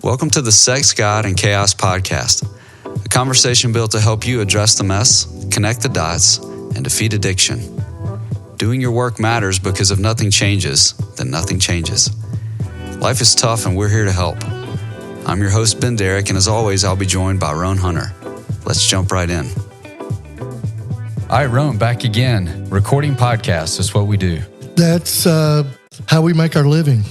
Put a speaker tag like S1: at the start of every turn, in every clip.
S1: Welcome to the Sex, God, and Chaos podcast, a conversation built to help you address the mess, connect the dots, and defeat addiction. Doing your work matters because if nothing changes, then nothing changes. Life is tough and we're here to help. I'm your host, Ben Derrick, and as always, I'll be joined by Roan Hunter. Let's jump right in. All right, Roan, back again. Recording podcasts is what we do.
S2: That's how we make our living.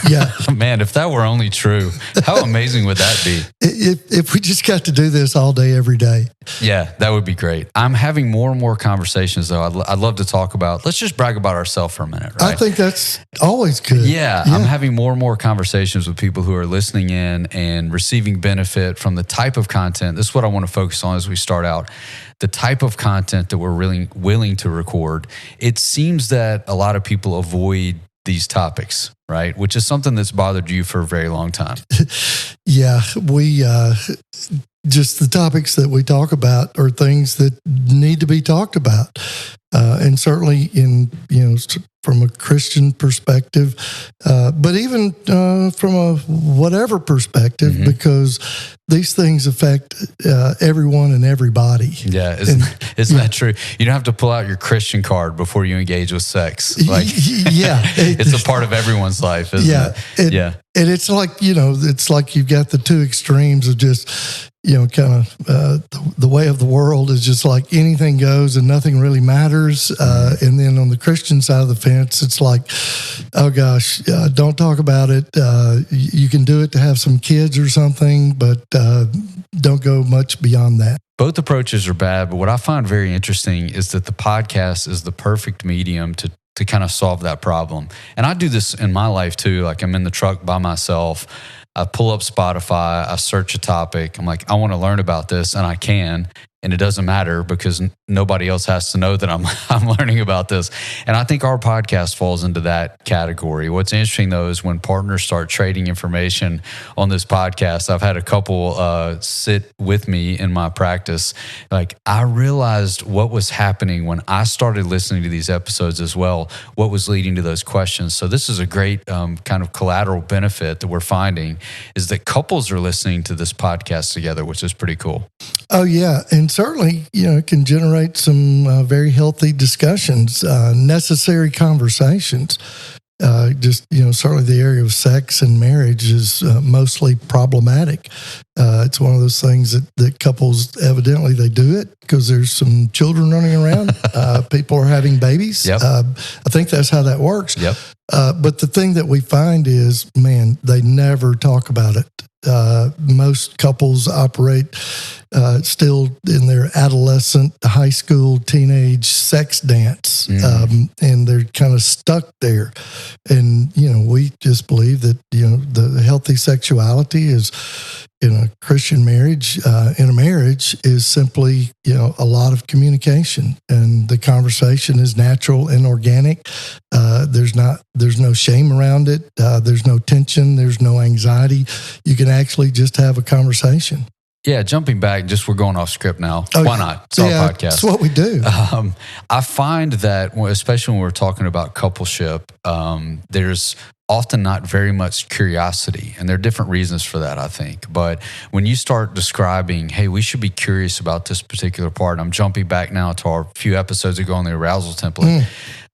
S2: Yeah.
S1: Man, if that were only true, how amazing would that be?
S2: If we just got to do this all day, every day.
S1: Yeah, that would be great. I'm having more and more conversations, though. I'd love to talk about, let's just brag about ourselves for a minute, right?
S2: I think that's always good.
S1: Yeah, I'm having more and more conversations with people who are listening in and receiving benefit from the type of content. This is what I want to focus on as we start out. The type of content that we're really willing to record. It seems that a lot of people avoid these topics, right? Which is something that's bothered you for a very long time.
S2: Yeah, we just the topics that we talk about are things that need to be talked about, and certainly in from a Christian perspective, but even from a whatever perspective, because these things affect everyone and everybody.
S1: Yeah, isn't that true? You don't have to pull out your Christian card before you engage with sex. Like,
S2: yeah,
S1: it's a part of everyone's life, isn't it?
S2: And it's like, it's like you've got the two extremes of just, kind of the way of the world is just like anything goes and nothing really matters. And then on the Christian side of the fence, it's like, oh gosh, don't talk about it. You can do it to have some kids or something, but don't go much beyond that.
S1: Both approaches are bad, but what I find very interesting is that the podcast is the perfect medium to kind of solve that problem. And I do this in my life too. Like I'm in the truck by myself. I pull up Spotify, I search a topic. I'm like, I want to learn about this, and I can. And it doesn't matter because nobody else has to know that I'm learning about this. And I think our podcast falls into that category. What's interesting, though, is when partners start trading information on this podcast. I've had a couple sit with me in my practice. Like, I realized what was happening when I started listening to these episodes as well, what was leading to those questions. So this is a great kind of collateral benefit that we're finding is that couples are listening to this podcast together, which is pretty cool.
S2: Oh, yeah. And certainly, it can generate some very healthy discussions, necessary conversations. Certainly the area of sex and marriage is mostly problematic. It's one of those things that couples, evidently they do it because there's some children running around. People are having babies.
S1: Yep.
S2: I think that's how that works.
S1: Yep.
S2: But the thing that we find is, man, they never talk about it. Most couples operate still in their adolescent, high school, teenage sex dance, and they're kind of stuck there. And, we just believe that, the healthy sexuality is in a Christian marriage, in a marriage is simply, a lot of communication, and the conversation is natural and organic. There's no shame around it. There's no tension. There's no anxiety. You can actually just have a conversation.
S1: Yeah, jumping back, we're going off script now. Why not? It's our podcast.
S2: That's what we do.
S1: I find that, especially when we're talking about coupleship, there's often not very much curiosity. And there are different reasons for that, I think. But when you start describing, hey, we should be curious about this particular part, I'm jumping back now to our few episodes ago on the arousal template.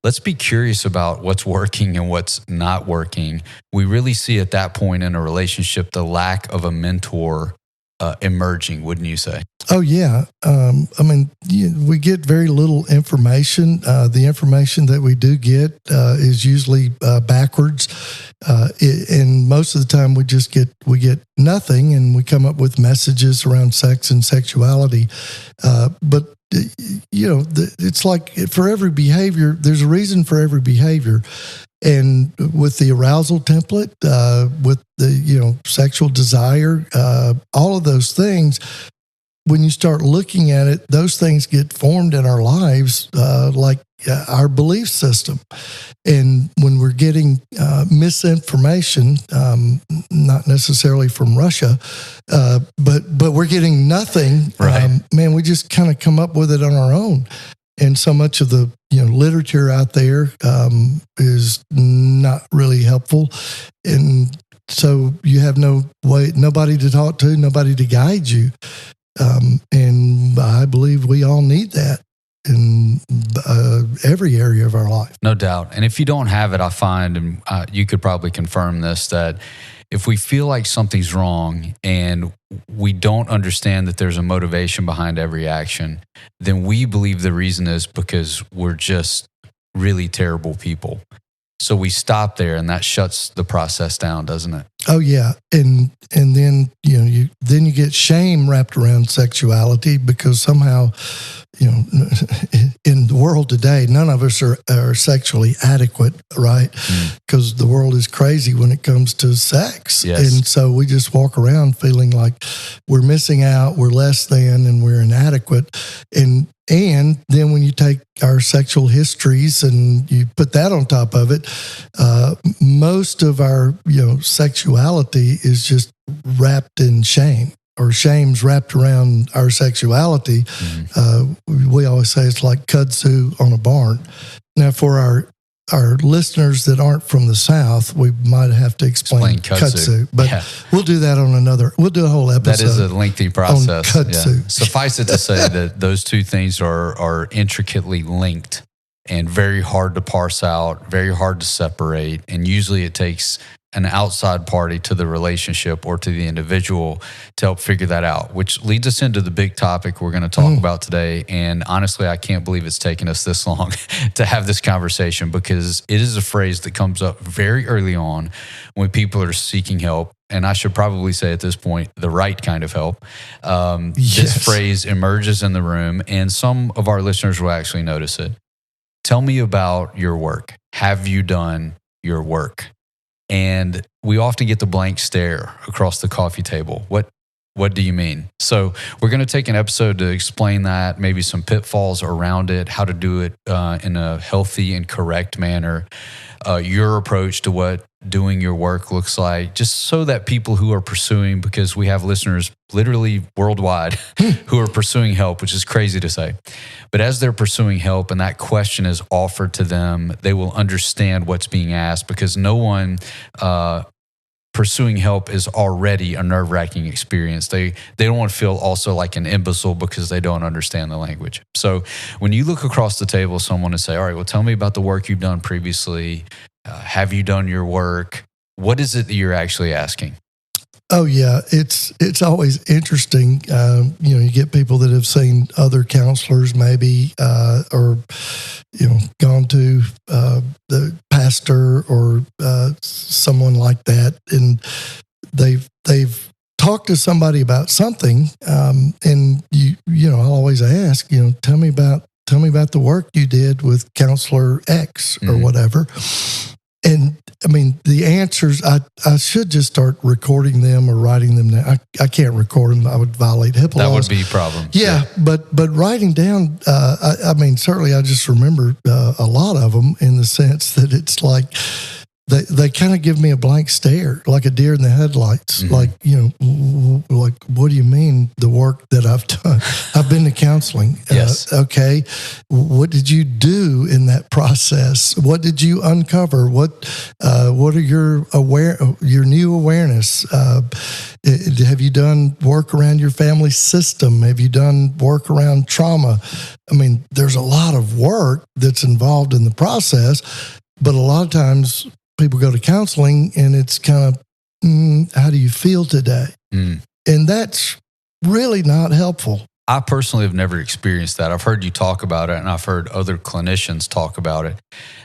S1: Let's be curious about what's working and what's not working. We really see at that point in a relationship the lack of a mentor emerging, wouldn't you say?
S2: Oh, yeah. We get very little information. The information that we do get is usually backwards. And most of the time we get nothing, and we come up with messages around sex and sexuality. But it's like for every behavior, there's a reason for every behavior. And with the arousal template, with the, sexual desire, all of those things, when you start looking at it, those things get formed in our lives, like our belief system. And when we're getting misinformation, not necessarily from Russia, but we're getting nothing,
S1: right.
S2: Man, we just kind of come up with it on our own. And so much of the literature out there is not really helpful. And so you have nobody to talk to, nobody to guide you. And I believe we all need that in every area of our life.
S1: No doubt. And if you don't have it, I find, and you could probably confirm this, that if we feel like something's wrong and we don't understand that there's a motivation behind every action, then we believe the reason is because we're just really terrible people. So we stop there, and that shuts the process down, doesn't it?
S2: Oh yeah, and then you get shame wrapped around sexuality, because somehow, in the world today, none of us are sexually adequate, right? Because the world is crazy when it comes to sex,
S1: yes.
S2: And so we just walk around feeling like we're missing out, we're less than, and we're inadequate, and then when you take our sexual histories and you put that on top of it, most of our sexuality is just wrapped in shame, or shame's wrapped around our sexuality. We always say it's like kudzu on a barn. Now, for our listeners that aren't from the South, we might have to explain kudzu, but we'll do that on we'll do a whole episode.
S1: That is a lengthy process.
S2: On kudzu.
S1: Yeah. Suffice it to say that those two things are intricately linked and very hard to parse out, very hard to separate. And usually it takes an outside party to the relationship or to the individual to help figure that out, which leads us into the big topic we're going to talk about today. And honestly, I can't believe it's taken us this long to have this conversation, because it is a phrase that comes up very early on when people are seeking help. And I should probably say at this point, the right kind of help. This phrase emerges in the room, and some of our listeners will actually notice it. Tell me about your work. Have you done your work? And we often get the blank stare across the coffee table. What do you mean? So we're going to take an episode to explain that, maybe some pitfalls around it, how to do it in a healthy and correct manner, your approach to what doing your work looks like, just so that people who are pursuing, because we have listeners literally worldwide who are pursuing help, which is crazy to say. But as they're pursuing help and that question is offered to them, they will understand what's being asked, because no one pursuing help is already a nerve-wracking experience. They don't want to feel also like an imbecile because they don't understand the language. So when you look across the table at someone and say, all right, well, tell me about the work you've done previously. Have you done your work? What is it that you're actually asking?
S2: Oh yeah, it's always interesting. You get people that have seen other counselors, maybe, or gone to the pastor or someone like that, and they've talked to somebody about something, and I'll always ask, tell me about the work you did with counselor X or whatever. And I mean, the answers, I should just start recording them or writing them down. I can't record them. I would violate HIPAA laws.
S1: That would be a problem.
S2: Yeah. But writing down, I mean, certainly I just remember a lot of them, in the sense that it's like, they kind of give me a blank stare, like a deer in the headlights. Like, like, what do you mean the work that I've done? I've been to counseling.
S1: Yes.
S2: Okay. What did you do in that process? What did you uncover? What are your new awareness? Have you done work around your family system? Have you done work around trauma? I mean, there's a lot of work that's involved in the process, but a lot of times people go to counseling and it's kind of, how do you feel today? And that's really not helpful.
S1: I personally have never experienced that. I've heard you talk about it, and I've heard other clinicians talk about it.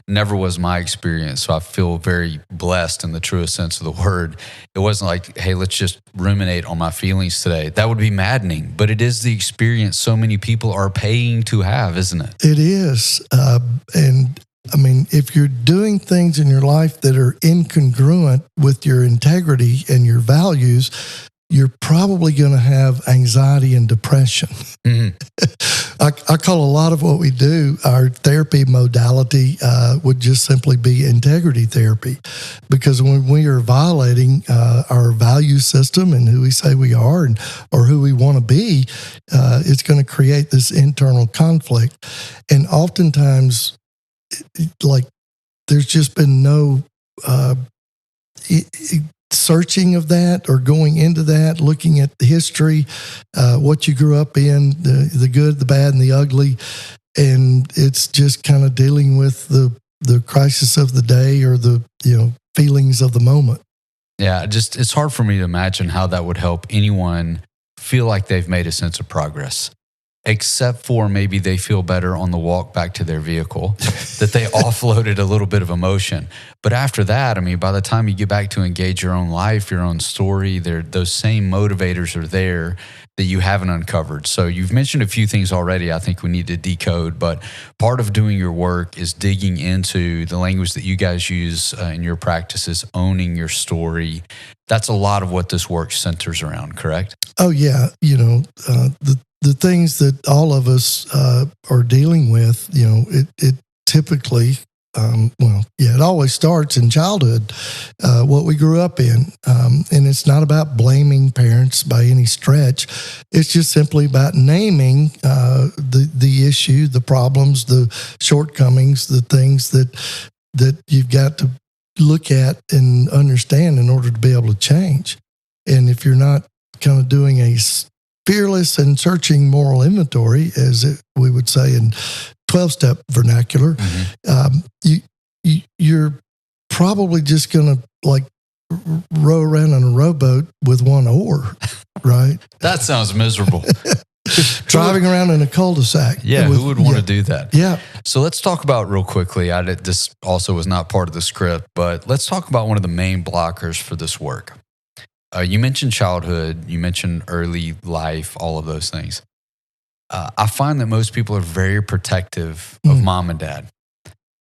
S1: Never was my experience, so I feel very blessed in the truest sense of the word. It wasn't like, hey, let's just ruminate on my feelings today. That would be maddening, but it is the experience so many people are paying to have, isn't it?
S2: It is. And I mean, if you're doing things in your life that are incongruent with your integrity and your values, you're probably going to have anxiety and depression. I call a lot of what we do, our therapy modality would just simply be integrity therapy. Because when we are violating our value system and who we say we are or who we want to be, it's going to create this internal conflict. And oftentimes, like, there's just been no searching of that or going into that, looking at the history, what you grew up in, the good, the bad, and the ugly. And it's just kind of dealing with the crisis of the day or the feelings of the moment.
S1: Yeah, it's hard for me to imagine how that would help anyone feel like they've made a sense of progress, except for maybe they feel better on the walk back to their vehicle, that they offloaded a little bit of emotion. But after that, I mean, by the time you get back to engage your own life, your own story, those same motivators are there that you haven't uncovered. So you've mentioned a few things already I think we need to decode, but part of doing your work is digging into the language that you guys use in your practices, owning your story. That's a lot of what this work centers around, correct?
S2: Oh, yeah. The things that all of us are dealing with, it typically, it always starts in childhood, what we grew up in. And it's not about blaming parents by any stretch. It's just simply about naming the issue, the problems, the shortcomings, the things that you've got to look at and understand in order to be able to change. And if you're not kind of doing a fearless and searching moral inventory, as we would say in 12-step vernacular, you're probably just going to row around on a rowboat with one oar, right?
S1: That sounds miserable.
S2: Driving around in a cul-de-sac.
S1: Yeah, who would want to do that?
S2: Yeah.
S1: So let's talk about real quickly, this also was not part of the script, but let's talk about one of the main blockers for this work. You mentioned childhood, you mentioned early life, all of those things. I find that most people are very protective of mom and dad,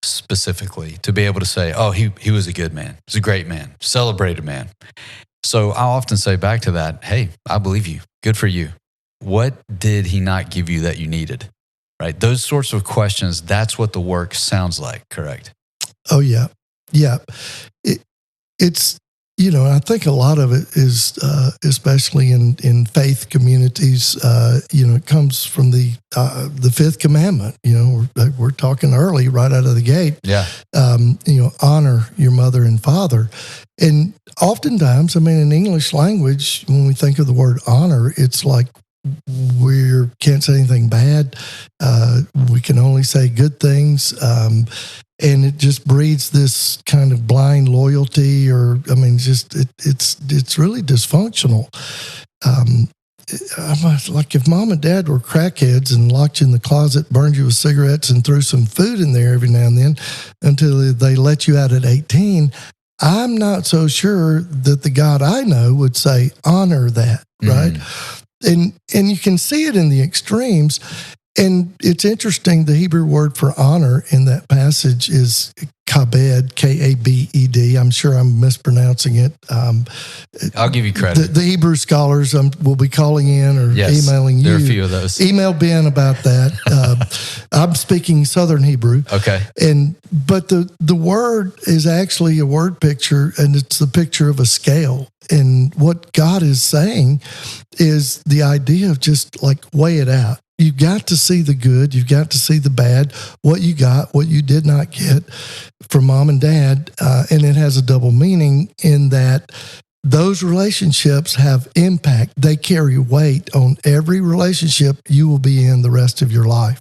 S1: specifically, to be able to say, oh, he was a good man. He's a great man, celebrated man. So I often say back to that, hey, I believe you. Good for you. What did he not give you that you needed? Right? Those sorts of questions, that's what the work sounds like, correct?
S2: Oh, yeah. Yeah. It's, I think a lot of it is, especially in faith communities, it comes from the fifth commandment. We're talking early, right out of the gate.
S1: Yeah.
S2: Honor your mother and father. And oftentimes, in English language, when we think of the word honor, it's like we can't say anything bad. We can only say good things. And it just breeds this kind of blind loyalty, it's really dysfunctional. Like if mom and dad were crackheads and locked you in the closet, burned you with cigarettes and threw some food in there every now and then until they let you out at 18, I'm not so sure that the God I know would say, honor that, right? And you can see it in the extremes. And it's interesting, the Hebrew word for honor in that passage is kabed, K-A-B-E-D. I'm sure I'm mispronouncing it.
S1: I'll give you credit.
S2: The Hebrew scholars will be calling in or emailing you.
S1: There are a few of those.
S2: Email Ben about that. I'm speaking Southern Hebrew.
S1: Okay.
S2: But the word is actually a word picture, and it's the picture of a scale. And what God is saying is the idea of just weigh it out. You've got to see the good. You've got to see the bad, what you got, what you did not get from mom and dad. And it has a double meaning in that those relationships have impact. They carry weight on every relationship you will be in the rest of your life.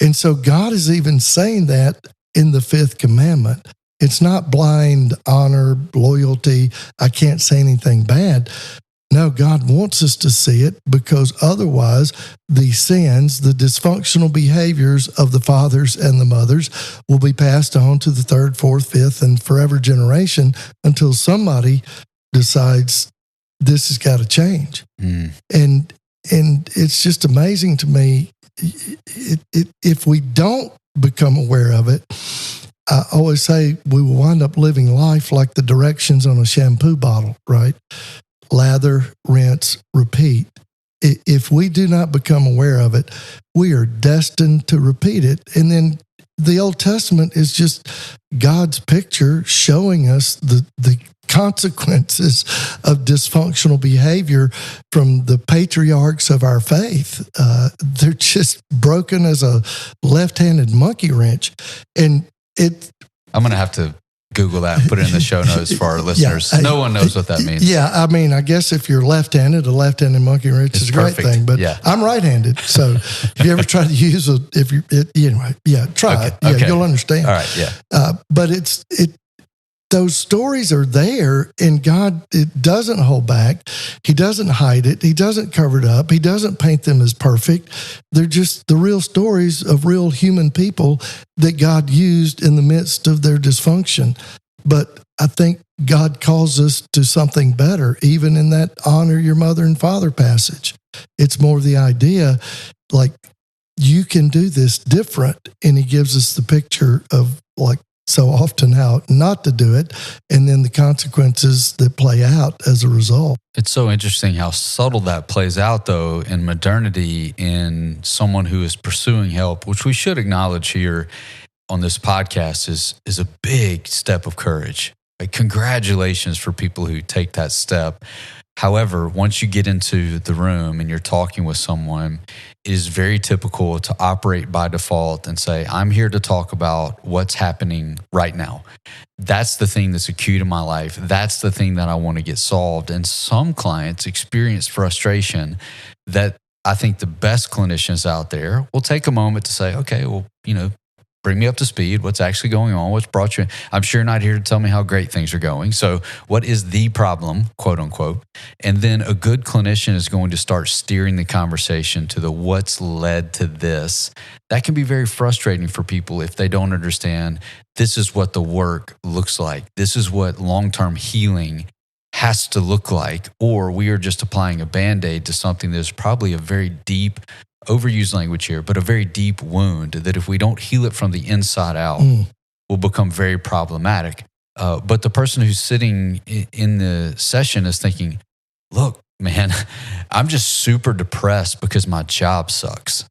S2: And so God is even saying that in the fifth commandment. It's not blind honor, loyalty. I can't say anything bad. No, God wants us to see it because otherwise the sins, the dysfunctional behaviors of the fathers and the mothers will be passed on to the third, fourth, fifth, and forever generation until somebody decides this has got to change. And it's just amazing to me. If we don't become aware of it, I always say we will wind up living life like the directions on a shampoo bottle, right? Lather, rinse, repeat. If we do not become aware of it, we are destined to repeat it. And then the Old Testament is just God's picture showing us the consequences of dysfunctional behavior from the patriarchs of our faith. They're just broken as a left-handed monkey wrench. And
S1: I'm going to have to Google that and put it in the show notes for our listeners.
S2: Yeah,
S1: no one knows what that means.
S2: Yeah, I mean, I guess if you're left-handed, a left-handed monkey wrench is a great thing. But I'm right-handed, so if you ever try to use try it. Yeah, you'll understand.
S1: All right, yeah.
S2: But those stories are there, and God, it doesn't hold back. He doesn't hide it. He doesn't cover it up. He doesn't paint them as perfect. They're just the real stories of real human people that God used in the midst of their dysfunction. But I think God calls us to something better, even in that honor your mother and father passage. It's more the idea, like, you can do this different. And he gives us the picture of, like, so often how not to do it, and then the consequences that play out as a result.
S1: It's so interesting how subtle that plays out, though, in modernity, in someone who is pursuing help, which we should acknowledge here on this podcast is a big step of courage. Like, congratulations for people who take that step. However, once you get into the room and you're talking with someone, it is very typical to operate by default and say, I'm here to talk about what's happening right now. That's the thing that's acute in my life. That's the thing that I want to get solved. And some clients experience frustration that I think the best clinicians out there will take a moment to say, okay, well, bring me up to speed. What's actually going on? What's brought you in? I'm sure you're not here to tell me how great things are going. So what is the problem, quote unquote? And then a good clinician is going to start steering the conversation to the what's led to this. That can be very frustrating for people if they don't understand this is what the work looks like. This is what long-term healing has to look like, or we are just applying a Band-Aid to something that's probably a very deep, overused language here, but a very deep wound that if we don't heal it from the inside out, will become very problematic. But the person who's sitting in the session is thinking, look, man, I'm just super depressed because my job sucks.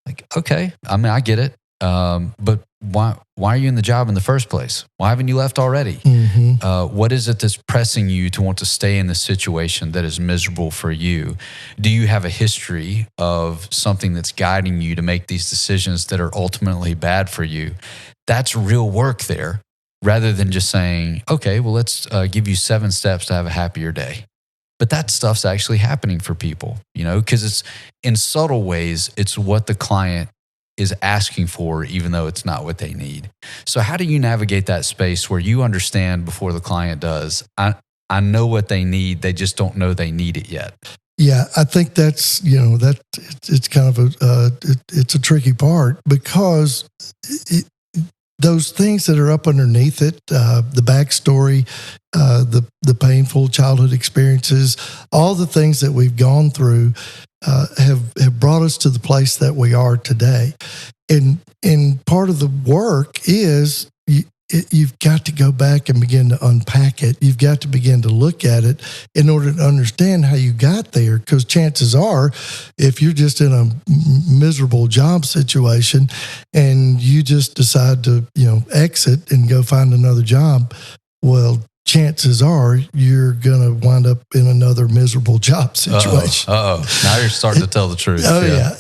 S1: Like, okay, I mean, I get it. But why are you in the job in the first place? Why haven't you left already?
S2: Mm-hmm.
S1: What is it that's pressing you to want to stay in the situation that is miserable for you? Do you have a history of something that's guiding you to make these decisions that are ultimately bad for you? That's real work there, rather than just saying, okay, well, let's give you 7 steps to have a happier day. But that stuff's actually happening for people, because it's in subtle ways, it's what the client is asking for, even though it's not what they need. So how do you navigate that space where you understand before the client does, I know what they need, they just don't know they need it yet?
S2: Yeah, I think that's, it's kind of it's a tricky part, because those things that are up underneath it, the backstory, the painful childhood experiences, all the things that we've gone through, have brought us to the place that we are today. And part of the work is you've got to go back and begin to unpack it. You've got to begin to look at it in order to understand how you got there. Because chances are, if you're just in a miserable job situation and you just decide to, exit and go find another job, well, chances are you're going to wind up in another miserable job situation.
S1: Now you're starting to tell the truth.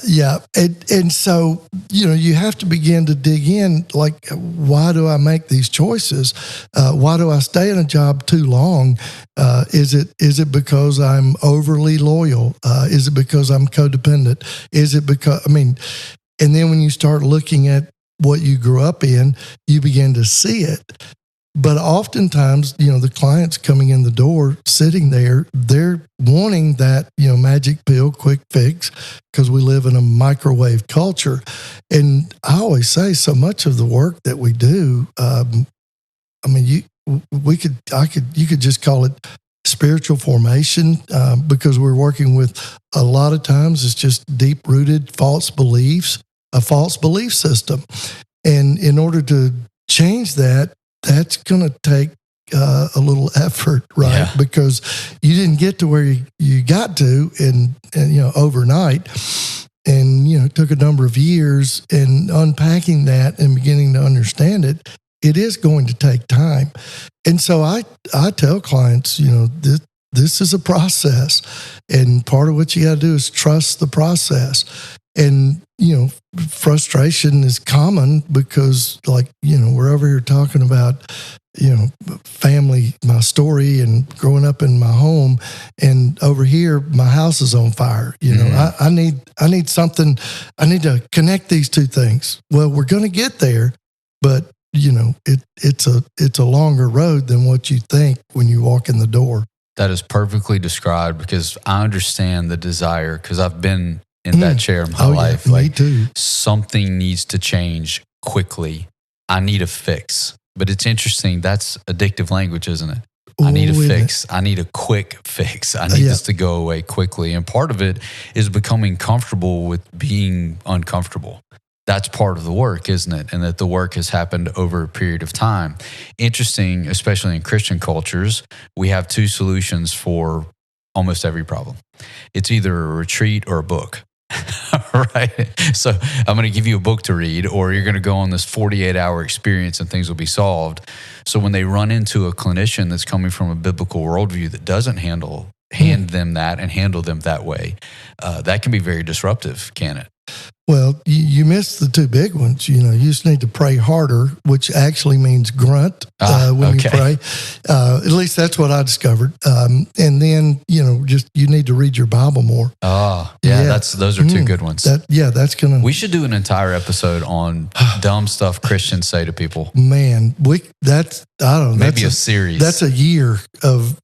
S2: Yeah. And so, you have to begin to dig in, like, why do I make these choices? Why do I stay in a job too long? Is it because I'm overly loyal? Is it because I'm codependent? Is it because, and then when you start looking at what you grew up in, you begin to see it. But oftentimes, the clients coming in the door, sitting there, they're wanting that, magic pill, quick fix, because we live in a microwave culture. And I always say, so much of the work that we do, you could just call it spiritual formation, because we're working with, a lot of times it's just deep-rooted false beliefs, a false belief system. And in order to change that, that's going to take a little effort, right?
S1: Yeah.
S2: Because you didn't get to where you got to in overnight. And, it took a number of years, and unpacking that and beginning to understand it, it is going to take time. And so I tell clients, this is a process, and part of what you got to do is trust the process. And, frustration is common because, we're over here talking about, family, my story and growing up in my home. And over here, my house is on fire. I need something. I need to connect these two things. Well, we're going to get there, but it's a longer road than what you think when you walk in the door.
S1: That is perfectly described, because I understand the desire, because I've been in that chair in my life.
S2: Yeah, me too.
S1: Something needs to change quickly. I need a fix. But it's interesting. That's addictive language, isn't it? I need a fix. I need a quick fix. I need this to go away quickly. And part of it is becoming comfortable with being uncomfortable. That's part of the work, isn't it? And that the work has happened over a period of time. Interesting, especially in Christian cultures, we have two solutions for almost every problem. It's either a retreat or a book. Right? So I'm going to give you a book to read, or you're going to go on this 48-hour experience and things will be solved. So when they run into a clinician that's coming from a biblical worldview that doesn't hand them that and handle them that way, that can be very disruptive, can it?
S2: Well, you missed the two big ones. You just need to pray harder, which actually means grunt when you pray. At least that's what I discovered. And then, you need to read your Bible more.
S1: Oh, yeah. Those are two good ones.
S2: That's going to...
S1: We should do an entire episode on dumb stuff Christians say to people.
S2: Man, I don't know.
S1: Maybe a series.
S2: That's a year of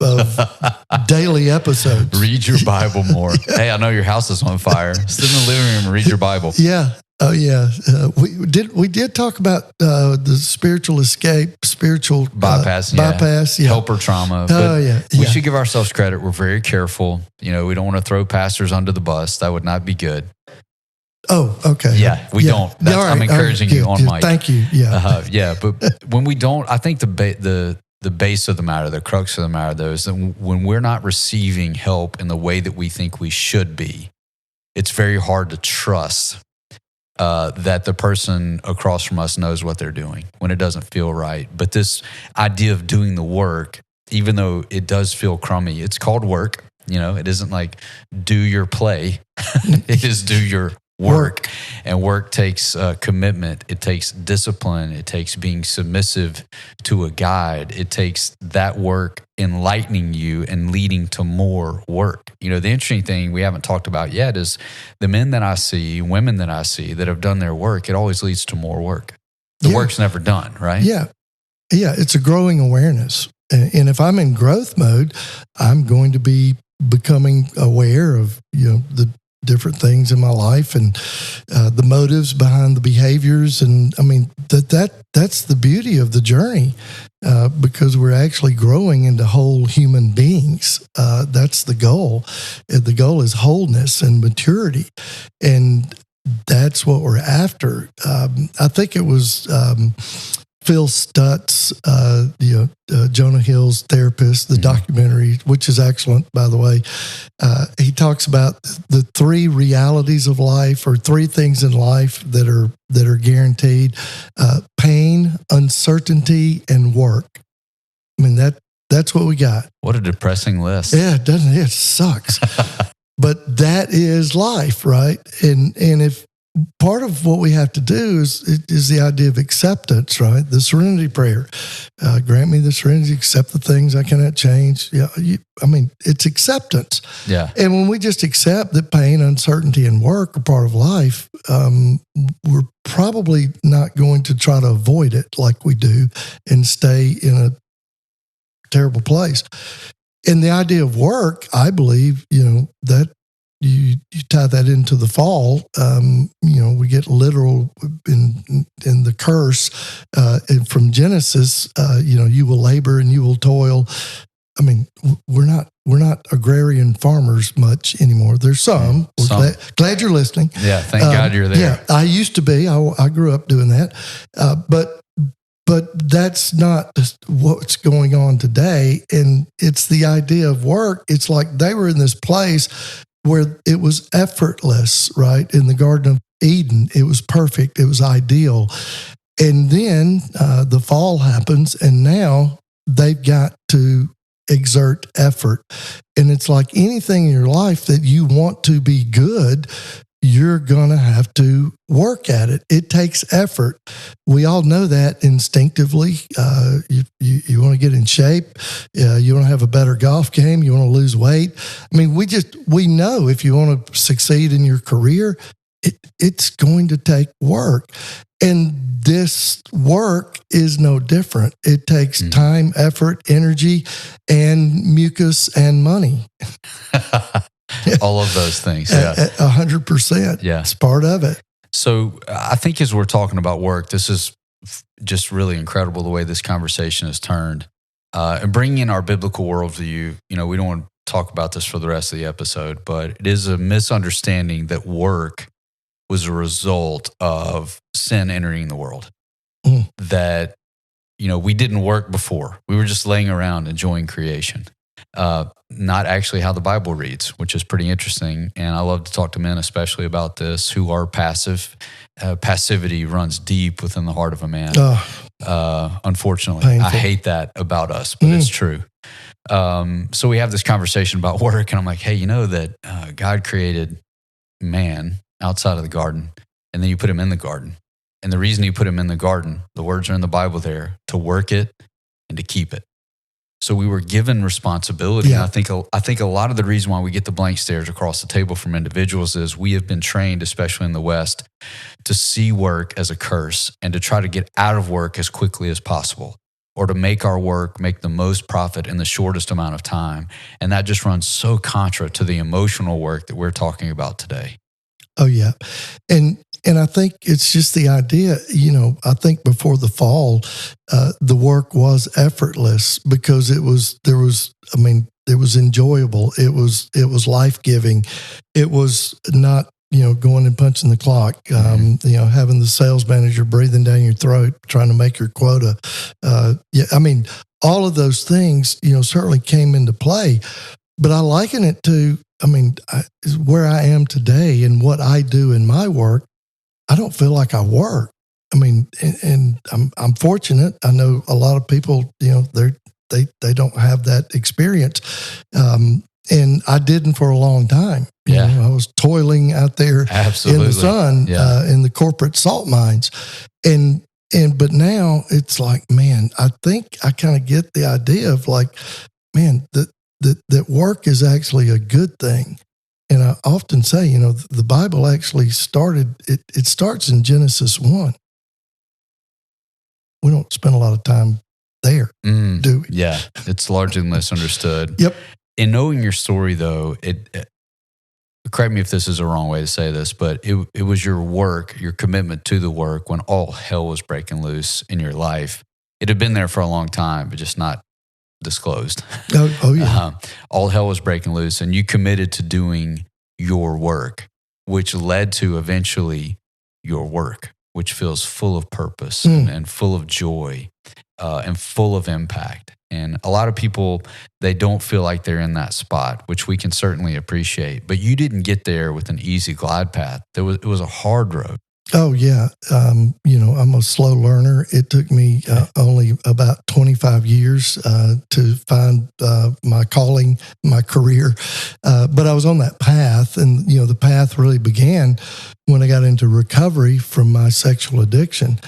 S2: daily episodes.
S1: Read your Bible more. Hey, I know your house is on fire. Sit in the living room and read your Bible.
S2: Yeah. Oh, yeah. We did talk about the spiritual escape, spiritual bypass,
S1: helper trauma. We should give ourselves credit. We're very careful. We don't want to throw pastors under the bus. That would not be good.
S2: Oh, okay.
S1: Yeah, we don't. I'm encouraging you on mic.
S2: Thank you. Yeah.
S1: But when we don't, I think the base of the matter, the crux of the matter, though, is that when we're not receiving help in the way that we think we should be, it's very hard to trust that the person across from us knows what they're doing when it doesn't feel right. But this idea of doing the work, even though it does feel crummy, it's called work. It isn't like do your play. It is do your work. And work takes commitment. It takes discipline. It takes being submissive to a guide. It takes that work enlightening you and leading to more work. The interesting thing we haven't talked about yet is the men that I see, women that I see that have done their work, it always leads to more work. The work's never done, right?
S2: Yeah. Yeah, it's a growing awareness. And if I'm in growth mode, I'm going to be becoming aware of, the different things in my life and the motives behind the behaviors. And I mean, that's the beauty of the journey because we're actually growing into whole human beings. That's the goal. The goal is wholeness and maturity. And that's what we're after. I think it was Phil Stutz, Jonah Hill's therapist, the documentary, which is excellent, by the way. He talks about the three realities of life, or three things in life that are guaranteed: pain, uncertainty, and work. I mean, that's what we got.
S1: What a depressing list.
S2: Yeah, doesn't it? It sucks. But that is life, right? And if part of what we have to do is the idea of acceptance, right? The serenity prayer. Grant me the serenity, accept the things I cannot change. Yeah, it's acceptance.
S1: Yeah.
S2: And when we just accept that pain, uncertainty, and work are part of life, we're probably not going to try to avoid it like we do and stay in a terrible place. And the idea of work, I believe, that you tie that into the fall. We get literal in the curse and from Genesis. You will labor and you will toil. I mean, we're not agrarian farmers much anymore. There's some. Glad you're listening.
S1: Yeah, thank God you're there.
S2: Yeah, I used to be. I grew up doing that, but that's not what's going on today. And it's the idea of work. It's like they were in this place where it was effortless, right? In the Garden of Eden, it was perfect. It was ideal. And then the fall happens, and now they've got to exert effort. And it's like anything in your life that you want to be good, you're going to have to work at it. It takes effort. We all know that instinctively. You want to get in shape. You want to have a better golf game. You want to lose weight. I mean, we know if you want to succeed in your career, it's going to take work. And this work is no different. It takes time, effort, energy, and mucus and money.
S1: All of those things. Yeah.
S2: 100%.
S1: Yeah.
S2: It's part of it.
S1: So I think as we're talking about work, this is just really incredible the way this conversation has turned. And bringing in our biblical worldview, we don't want to talk about this for the rest of the episode, but it is a misunderstanding that work was a result of sin entering the world. That, we didn't work before. We were just laying around enjoying creation. Not actually how the Bible reads, which is pretty interesting. And I love to talk to men, especially about this, who are passive. Passivity runs deep within the heart of a man. Unfortunately, painful. I hate that about us, but it's true. So we have this conversation about work, and I'm like, hey, you know that God created man outside of the garden, and then you put him in the garden. And the reason you put him in the garden, the words are in the Bible there, to work it and to keep it. So we were given responsibility. Yeah. And I think a lot of the reason why we get the blank stares across the table from individuals is we have been trained, especially in the West, to see work as a curse and to try to get out of work as quickly as possible, or to make our work make the most profit in the shortest amount of time. And that just runs so contra to the emotional work that we're talking about today.
S2: Oh, yeah. And I think it's just the idea, I think before the fall, the work was effortless because it was enjoyable. It was life-giving. It was not, going and punching the clock, having the sales manager breathing down your throat, trying to make your quota. All of those things, certainly came into play, but I liken it to, where I am today and what I do in my work. I don't feel like I work. And I'm fortunate. I know a lot of people, they don't have that experience. And I didn't for a long time. I was toiling out there in the sun, in the corporate salt mines. But now it's like, man, I think I kind of get the idea of like, man, that work is actually a good thing. And I often say, the Bible actually started, it starts in Genesis 1. We don't spend a lot of time there, do we?
S1: Yeah, it's largely misunderstood.
S2: Yep.
S1: In knowing your story, though, correct me if this is the wrong way to say this, but it was your work, your commitment to the work when all hell was breaking loose in your life. It had been there for a long time, but just not disclosed.
S2: Oh yeah.
S1: All hell was breaking loose, and you committed to doing your work, which led to eventually your work, which feels full of purpose and full of joy and full of impact. And a lot of people, they don't feel like they're in that spot, which we can certainly appreciate. But you didn't get there with an easy glide path. It was a hard road.
S2: Oh, yeah. I'm a slow learner. It took me only about 25 years to find my calling, my career. But I was on that path. And, the path really began when I got into recovery from my sexual addiction.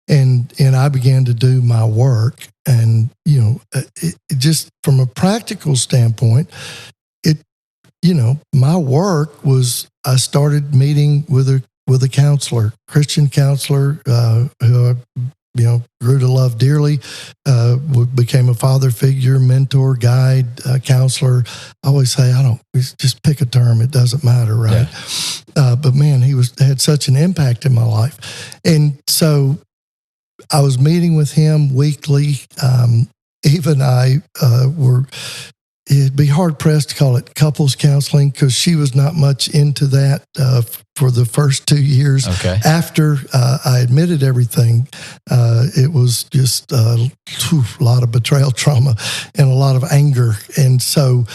S2: And I began to do my work. And, it just from a practical standpoint, my work was I started meeting with a counselor, Christian counselor, who I, grew to love dearly, became a father figure, mentor, guide, counselor. I always say, just pick a term. It doesn't matter, right? Yeah. But man, he had such an impact in my life. And so I was meeting with him weekly. Eve and I it'd be hard pressed to call it couples counseling because she was not much into that for the first 2 years.
S1: Okay.
S2: After I admitted everything, it was just a lot of betrayal trauma and a lot of anger. And so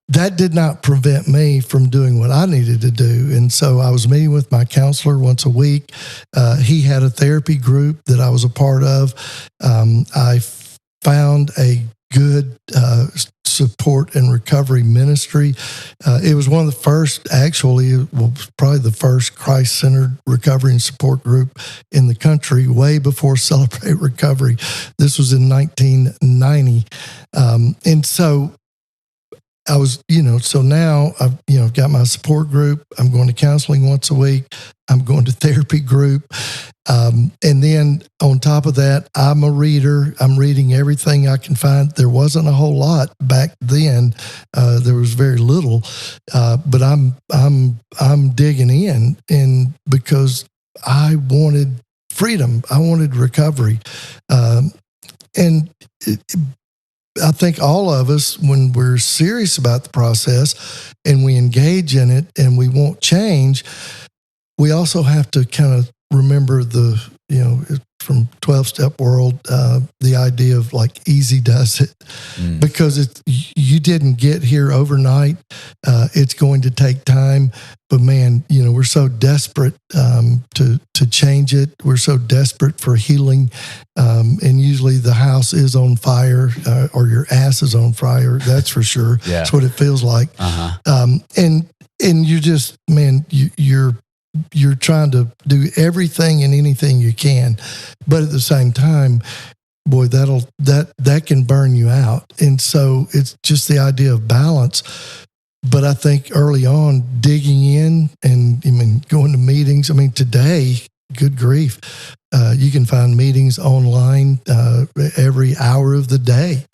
S2: that did not prevent me from doing what I needed to do. And so I was meeting with my counselor once a week. He had a therapy group that I was a part of. I found a good support and recovery ministry. It was one of the first, actually, probably the first Christ-centered recovery and support group in the country, way before Celebrate Recovery. This was in 1990. And so I was, so now I've got my support group. I'm going to counseling once a week. I'm going to therapy group. And then on top of that, I'm a reader. I'm reading everything I can find. There wasn't a whole lot back then. There was very little, but I'm digging in, and because I wanted freedom, I wanted recovery, and I think all of us, when we're serious about the process and we engage in it and we want change, we also have to kind of remember from 12-step world, the idea of like easy does it, because you didn't get here overnight. It's going to take time, but man, we're so desperate to change it. We're so desperate for healing, and usually the house is on fire, or your ass is on fire. That's for sure. Yeah. That's what it feels like. And you just, man, you're trying to do everything and anything you can, but at the same time, boy, that can burn you out. And so it's just the idea of balance. But I think early on, digging in and going to meetings. Today, good grief, you can find meetings online every hour of the day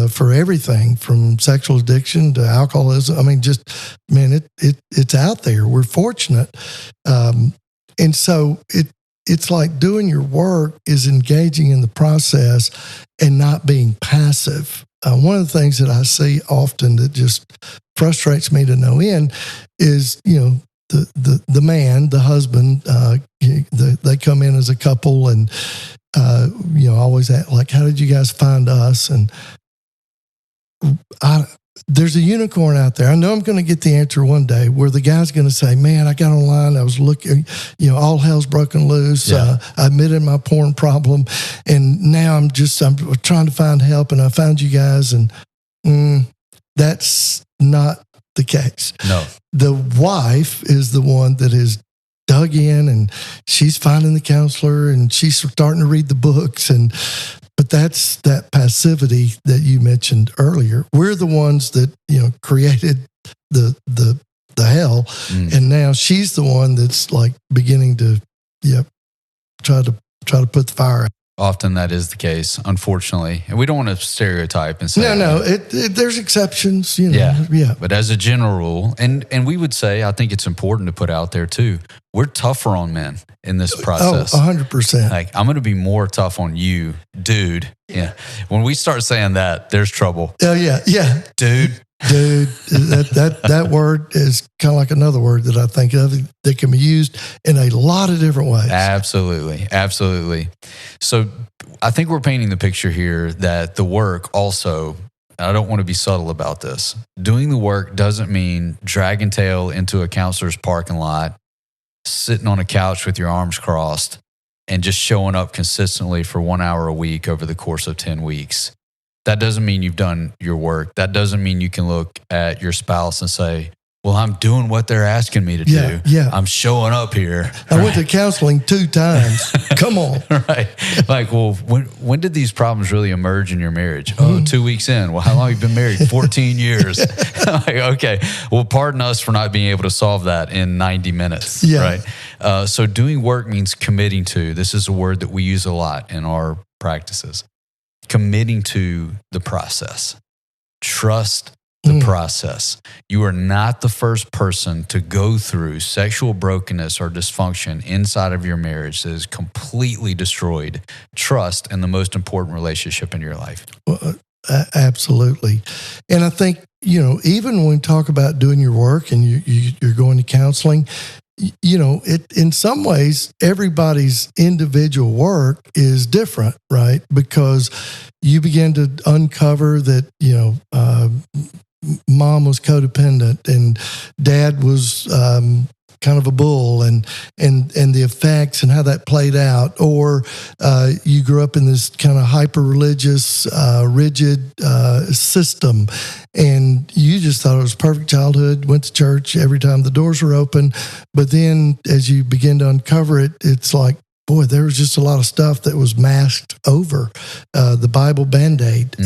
S2: for everything from sexual addiction to alcoholism. It's out there. We're fortunate. And so it's like doing your work is engaging in the process and not being passive. One of the things that I see often that just frustrates me to no end is, the man, the husband, they come in as a couple and, always ask, like, how did you guys find us? And there's a unicorn out there. I know I'm going to get the answer one day where the guy's going to say, man, I got online. I was looking, all hell's broken loose. Yeah. I admitted my porn problem. And now I'm trying to find help. And I found you guys. And that's not the case. No. The wife is the one that is dug in, and she's finding the counselor, and she's starting to read the books. But that's that passivity that you mentioned earlier. We're the ones that, created the hell. And now she's the one that's like beginning to, try to put the fire out.
S1: Often that is the case, unfortunately. And we don't want to stereotype and say...
S2: No, there's exceptions,
S1: Yeah. But as a general rule, and we would say, I think it's important to put out there too, we're tougher on men in this process.
S2: Oh, 100%.
S1: Like, I'm going to be more tough on you, dude. Yeah. When we start saying that, there's trouble.
S2: Oh, yeah.
S1: Dude.
S2: That word is kind of like another word that I think of that can be used in a lot of different ways.
S1: Absolutely. So I think we're painting the picture here that the work also, and I don't want to be subtle about this, doing the work doesn't mean dragging tail into a counselor's parking lot, sitting on a couch with your arms crossed, and just showing up consistently for 1 hour a week over the course of 10 weeks. That doesn't mean you've done your work. That doesn't mean you can look at your spouse and say, well, I'm doing what they're asking me to do. Yeah. I'm showing up here.
S2: I went to counseling 2 times. Come on.
S1: Right. Like, well, when did these problems really emerge in your marriage? Oh, 2 weeks in. Well, how long have you been married? 14 years. Like, okay. Well, pardon us for not being able to solve that in 90 minutes. Yeah. Right. So doing work means committing to. This is a word that we use a lot in our practices. Committing to the process. Trust the process. You are not the first person to go through sexual brokenness or dysfunction inside of your marriage that has completely destroyed trust in the most important relationship in your life.
S2: Well, absolutely. And I think, even when we talk about doing your work and you're going to counseling, in some ways, everybody's individual work is different, right? Because you begin to uncover that, mom was codependent and dad was kind of a bull and the effects and how that played out, or you grew up in this kind of hyper religious, rigid system, and you just thought it was perfect childhood. Went to church every time the doors were open, but then as you begin to uncover it, it's like, boy, there was just a lot of stuff that was masked over the Bible Band-Aid.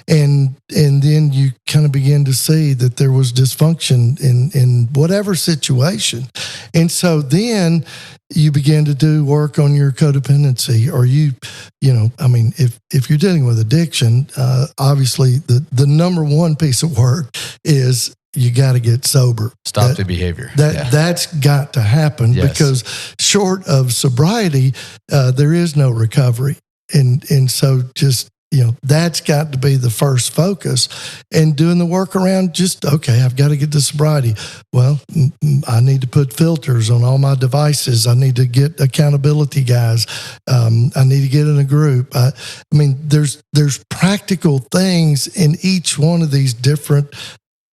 S2: And then you kind of begin to see that there was dysfunction in whatever situation. And so then you begin to do work on your codependency, or if you're dealing with addiction, obviously the number one piece of work is you got to get sober.
S1: Stop the behavior.
S2: That's got to happen, because short of sobriety, there is no recovery. And so just, that's got to be the first focus, and doing the work around just, okay, I've got to get to sobriety. Well, I need to put filters on all my devices. I need to get accountability guys. I need to get in a group. There's practical things in each one of these different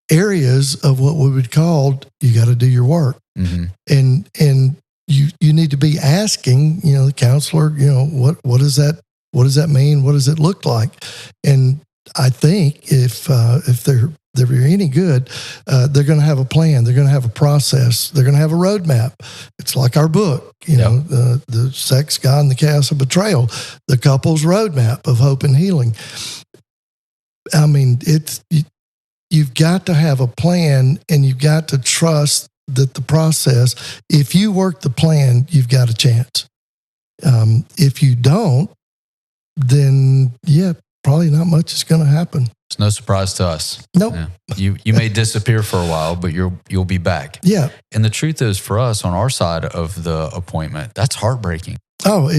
S2: areas of what we would call, you got to do your work. And you need to be asking, the counselor, what does that mean? What does it look like? And I think if they're any good, they're going to have a plan. They're going to have a process. They're going to have a roadmap. It's like our book, the Sex, God, and the Chaos of Betrayal, the couple's roadmap of hope and healing. You've got to have a plan, and you've got to trust that the process, if you work the plan, you've got a chance. If you don't, then probably not much is going to happen.
S1: It's no surprise to us.
S2: Nope.
S1: Yeah. You may disappear for a while, but you'll be back.
S2: Yeah.
S1: And the truth is, for us on our side of the appointment, that's heartbreaking.
S2: Oh,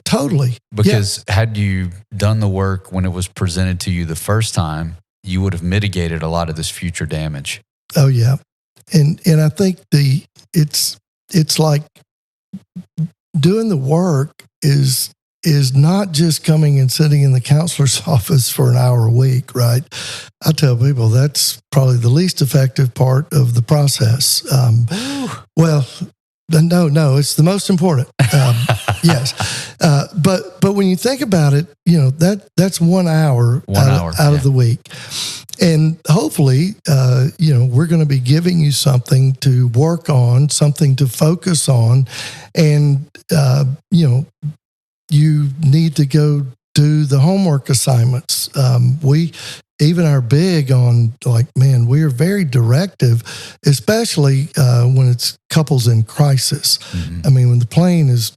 S2: totally.
S1: Because had you done the work when it was presented to you the first time, you would have mitigated a lot of this future damage.
S2: Oh yeah. And I think it's like doing the work is not just coming and sitting in the counselor's office for an hour a week, right? I tell people that's probably the least effective part of the process. No, it's the most important. Yes. But when you think about it, that's 1 hour out of the week. And hopefully, we're going to be giving you something to work on, something to focus on. And, you need to go do the homework assignments. We even are big on we are very directive, especially when it's couples in crisis. When the plane is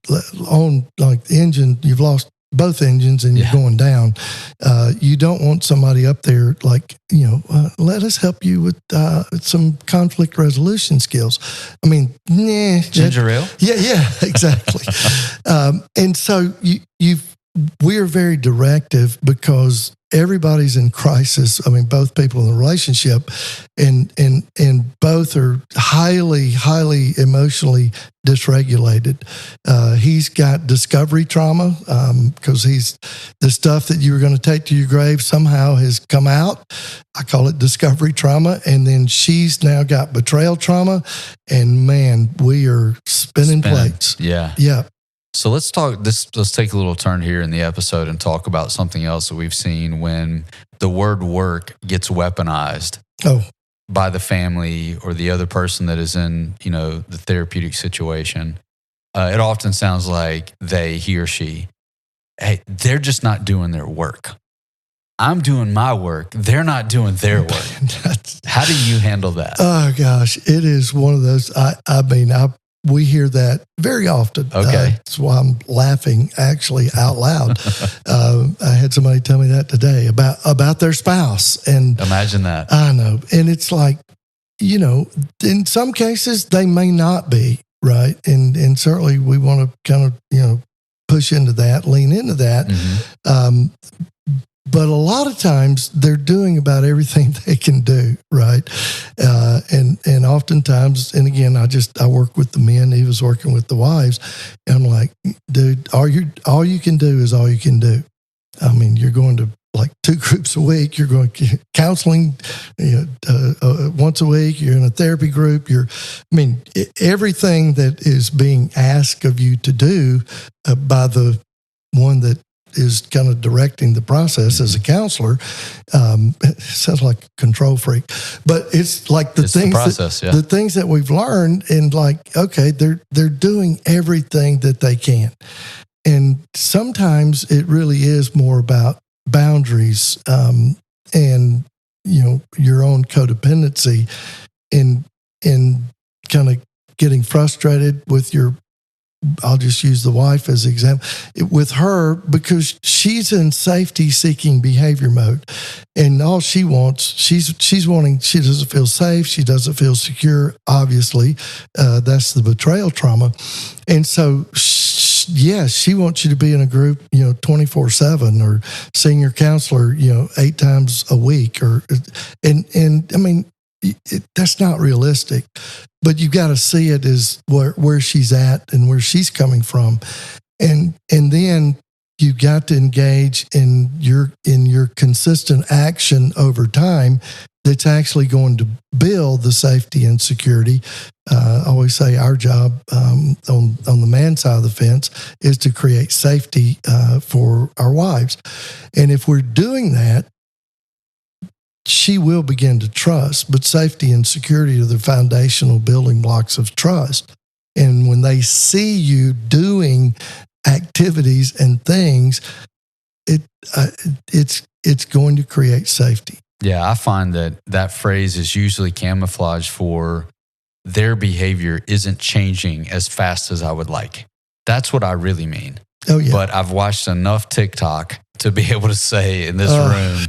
S2: on, the engine, you've lost both engines and you're going down. You don't want somebody up there let us help you with some conflict resolution skills.
S1: Ginger ale?
S2: Yeah, exactly. And so we're very directive because everybody's in crisis. Both people in the relationship, and both are highly, highly emotionally dysregulated. He's got discovery trauma because the stuff that you were going to take to your grave somehow has come out. I call it discovery trauma. And then she's now got betrayal trauma. And man, we are spinning plates.
S1: Yeah.
S2: Yeah.
S1: So let's take a little turn here in the episode and talk about something else that we've seen when the word work gets weaponized by the family or the other person that is in, the therapeutic situation. It often sounds like he or she, hey, they're just not doing their work. I'm doing my work. They're not doing their work. How do you handle that? Oh gosh,
S2: it is one of those. We hear that very often.
S1: Okay.
S2: That's why I'm laughing actually out loud. I had somebody tell me that today about their spouse. And
S1: imagine that.
S2: I know. And it's like, in some cases they may not be, right? And certainly we want to kind of, push into that, lean into that.
S1: Mm-hmm.
S2: But a lot of times they're doing about everything they can do, right? And oftentimes, and again, I work with the men. He was working with the wives, and I'm like, dude, all you can do is all you can do. You're going to like 2 groups a week. You're going counseling once a week. You're in a therapy group. Everything that is being asked of you to do by the one that is kind of directing the process as a counselor. It sounds like a control freak, but it's like the things that we've learned, and like, okay, they're doing everything that they can. And sometimes it really is more about boundaries, and, your own codependency, and kind of getting frustrated with I'll just use the wife as an example, with her, because she's in safety-seeking behavior mode, and all she wants, she's wanting. She doesn't feel safe. She doesn't feel secure. Obviously, that's the betrayal trauma, and so she wants you to be in a group, 24/7, or seeing your counselor, 8 times a week, that's not realistic. But you've got to see it as where she's at and where she's coming from, and then you got to engage in your consistent action over time. That's actually going to build the safety and security. I always say our job on the man side of the fence is to create safety for our wives, and if we're doing that, she will begin to trust. But safety and security are the foundational building blocks of trust. And when they see you doing activities and things, it's going to create safety.
S1: Yeah, I find that phrase is usually camouflage for their behavior isn't changing as fast as I would like. That's what I really mean.
S2: Oh, yeah.
S1: But I've watched enough TikTok to be able to say in this room,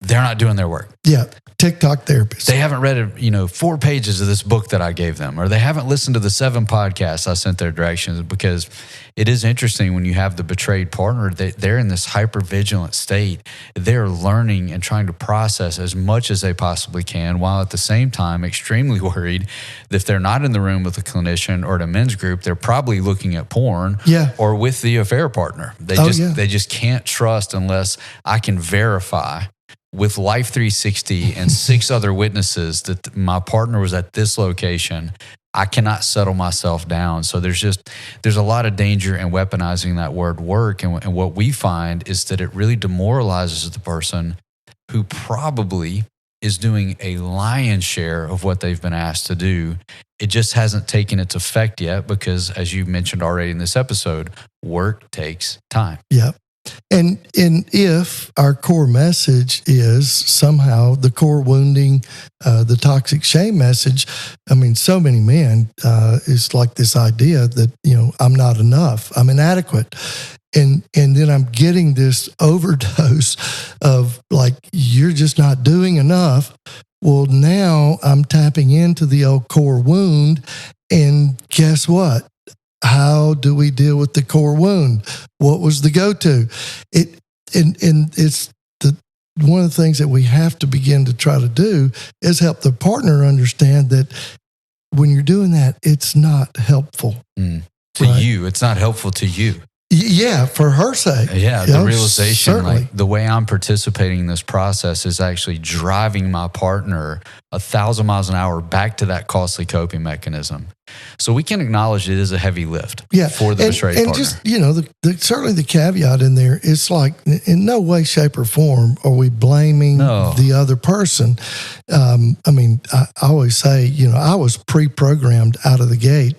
S1: they're not doing their work.
S2: Yeah, TikTok therapists.
S1: They haven't read 4 pages of this book that I gave them, or they haven't listened to the 7 podcasts I sent their directions. Because it is interesting when you have the betrayed partner, they're in this hyper-vigilant state. They're learning and trying to process as much as they possibly can, while at the same time extremely worried that if they're not in the room with a clinician or at a men's group, they're probably looking at porn or with the affair partner. They just can't trust unless I can verify with Life 360 and 6 other witnesses that my partner was at this location. I cannot settle myself down. So there's a lot of danger in weaponizing that word work. And what we find is that it really demoralizes the person who probably is doing a lion's share of what they've been asked to do. It just hasn't taken its effect yet because, as you mentioned already in this episode, work takes time.
S2: Yep. And if our core message is somehow the core wounding, the toxic shame message, so many men, is like this idea that, I'm not enough, I'm inadequate. And then I'm getting this overdose of like, you're just not doing enough. Well, now I'm tapping into the old core wound. And guess what? How do we deal with the core wound? What was the go-to? It's one of the things that we have to begin to try to do is help the partner understand that when you're doing that, it's not helpful.
S1: To you. It's not helpful to you.
S2: Yeah, for her sake.
S1: Yeah, the realization,
S2: certainly.
S1: like the way I'm participating in this process is actually driving my partner 1,000 miles an hour back to that costly coping mechanism. So we can acknowledge it is a heavy lift for the betrayed partner.
S2: And just, certainly the caveat in there is like, in no way, shape, or form are we blaming the other person. I always say, I was pre-programmed out of the gate.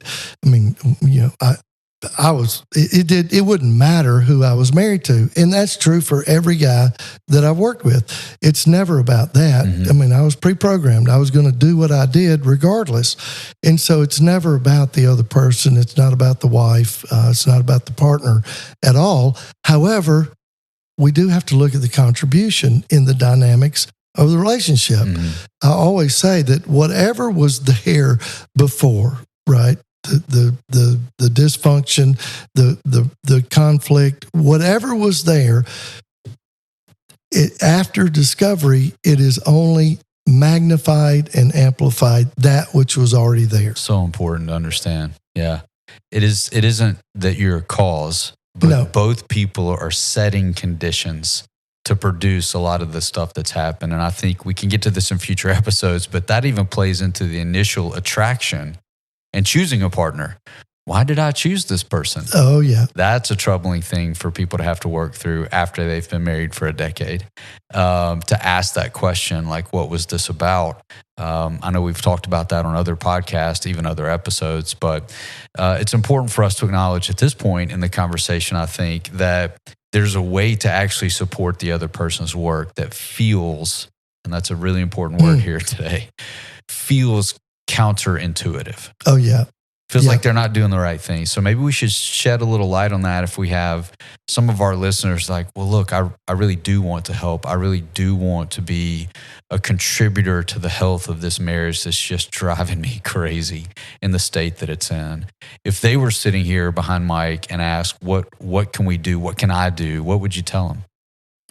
S2: It wouldn't matter who I was married to. And that's true for every guy that I've worked with. It's never about that. Mm-hmm. I was pre-programmed. I was going to do what I did regardless. And so it's never about the other person. It's not about the wife. It's not about the partner at all. However, we do have to look at the contribution in the dynamics of the relationship. Mm-hmm. I always say that whatever was there before, right? The dysfunction, the conflict, whatever was there, after discovery, it is only magnified and amplified that which was already there.
S1: So important to understand. Yeah. It isn't that you're a cause, but both people are setting conditions to produce a lot of the stuff that's happened. And I think we can get to this in future episodes, but that even plays into the initial attraction and choosing a partner. Why did I choose this person?
S2: Oh, yeah.
S1: That's a troubling thing for people to have to work through after they've been married for a decade, to ask that question, like, what was this about? I know we've talked about that on other podcasts, even other episodes, but it's important for us to acknowledge at this point in the conversation, I think, that there's a way to actually support the other person's work that feels, and that's a really important word here today, feels counterintuitive.
S2: Oh, yeah.
S1: Feels like they're not doing the right thing. So maybe we should shed a little light on that if we have some of our listeners like, well, look, I really do want to help. I really do want to be a contributor to the health of this marriage that's just driving me crazy in the state that it's in. If they were sitting here behind Mike and asked, what can we do? What can I do? What would you tell them?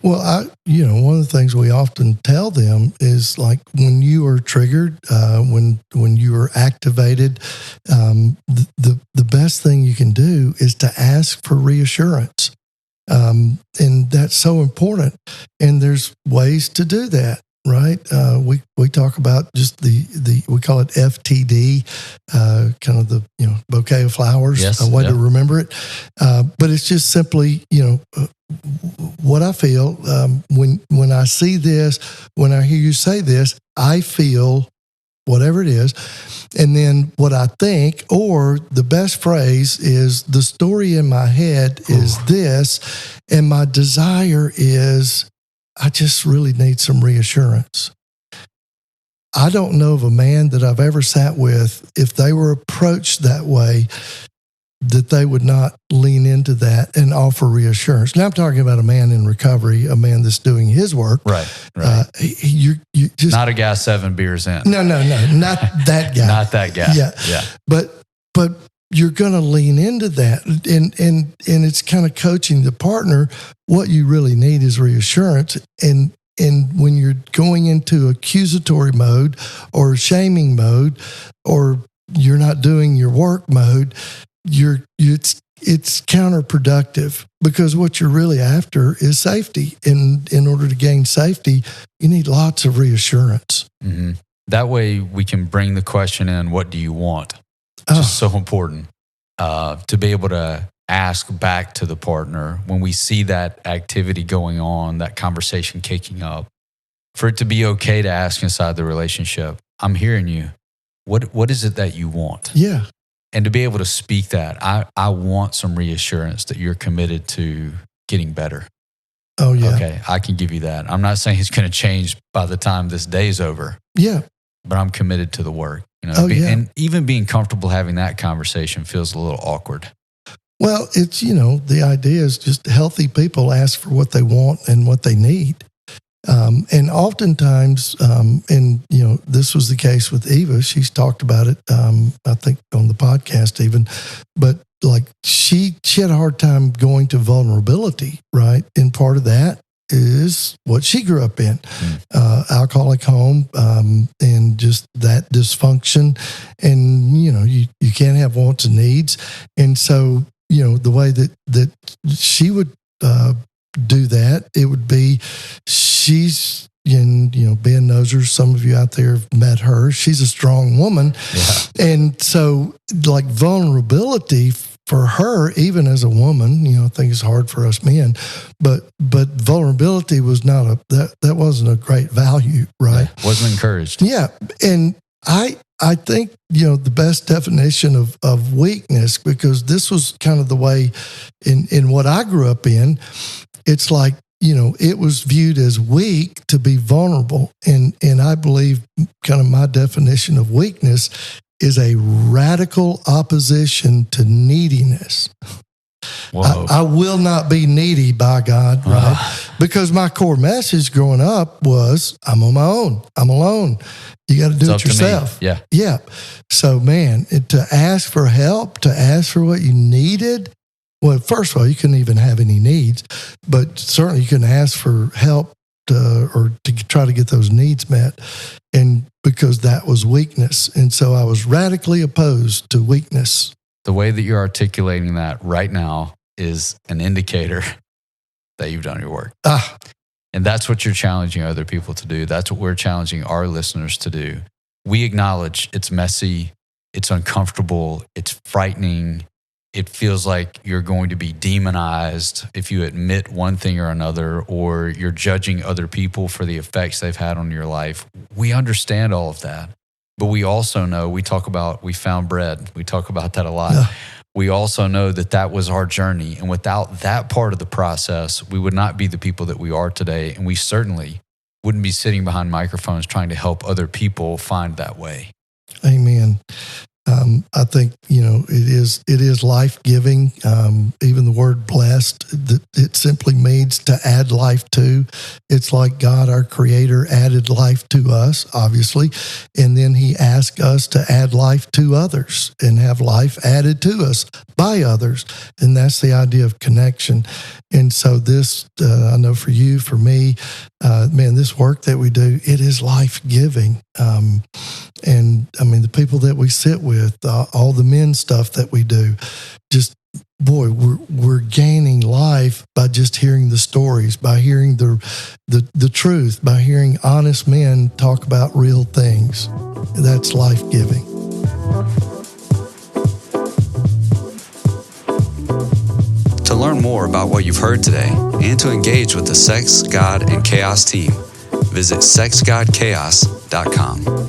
S2: Well, one of the things we often tell them is, like, when you are triggered, when you are activated, the best thing you can do is to ask for reassurance, and that's so important. And there's ways to do that, right? We talk about just the we call it FTD, kind of the bouquet of flowers, a way to remember it. But it's just simply what I feel when I see this, when I hear you say this, I feel whatever it is. And then what I think, or the best phrase is, the story in my head is this, and my desire is, I just really need some reassurance. I don't know of a man that I've ever sat with, if they were approached that way, that they would not lean into that and offer reassurance. Now I'm talking about a man in recovery, a man that's doing his work.
S1: Right.
S2: You just
S1: not a guy 7 beers in.
S2: No, not that guy.
S1: Not that guy.
S2: Yeah. But you're going to lean into that, and it's kind of coaching the partner. What you really need is reassurance, and when you're going into accusatory mode or shaming mode, or you're not doing your work mode, it's counterproductive, because what you're really after is safety. And in order to gain safety, you need lots of reassurance.
S1: Mm-hmm. That way we can bring the question in, what do you want? Just so important to be able to ask back to the partner when we see that activity going on, that conversation kicking up, for it to be okay to ask inside the relationship, I'm hearing you. What is it that you want?
S2: Yeah.
S1: And to be able to speak that, I want some reassurance that you're committed to getting better.
S2: Oh, yeah.
S1: Okay, I can give you that. I'm not saying it's going to change by the time this day's over.
S2: Yeah.
S1: But I'm committed to the work. And even being comfortable having that conversation feels a little awkward.
S2: Well, it's, the idea is just healthy people ask for what they want and what they need. And oftentimes, this was the case with Eva. She's talked about it, I think on the podcast even, but like she had a hard time going to vulnerability, right? And part of that is what she grew up in, alcoholic home, and just that dysfunction. And, you can't have wants and needs. And so, the way that she would do that, it would be, she's in, Ben knows her. Some of you out there have met her. She's a strong woman. Yeah. And so, like, vulnerability for her, even as a woman, I think it's hard for us men, but vulnerability was not that wasn't a great value, right?
S1: Yeah, wasn't encouraged.
S2: Yeah. And I think, the best definition of weakness, because this was kind of the way in what I grew up in, it's like, it was viewed as weak to be vulnerable. And I believe kind of my definition of weakness is a radical opposition to neediness. I will not be needy, by God, right? Because my core message growing up was, I'm on my own. I'm alone. You got to do it yourself.
S1: Yeah.
S2: Yeah. So, man, to ask for help, to ask for what you needed. Well, first of all, you couldn't even have any needs, but certainly you couldn't ask for help or to try to get those needs met. And because that was weakness. And so I was radically opposed to weakness.
S1: The way that you're articulating that right now is an indicator that you've done your work. And that's what you're challenging other people to do. That's what we're challenging our listeners to do. We acknowledge it's messy, it's uncomfortable, it's frightening. It feels like you're going to be demonized if you admit one thing or another, or you're judging other people for the effects they've had on your life. We understand all of that. But we also know, we found bread. We talk about that a lot. Yeah. We also know that was our journey. And without that part of the process, we would not be the people that we are today. And we certainly wouldn't be sitting behind microphones trying to help other people find that way.
S2: Amen. I think, it is life-giving. Even the word blessed, it simply means to add life to. It's like God, our Creator, added life to us, obviously, and then He asked us to add life to others and have life added to us by others. And that's the idea of connection. And so this, I know for you, for me, this work that we do, it is life-giving. And I mean, the people that we sit with, all the men stuff that we do, just, boy, we're gaining life by just hearing the stories, by hearing the truth, by hearing honest men talk about real things. That's life-giving.
S3: To learn more about what you've heard today and to engage with the Sex, God, and Chaos team, visit sexgodchaos.com.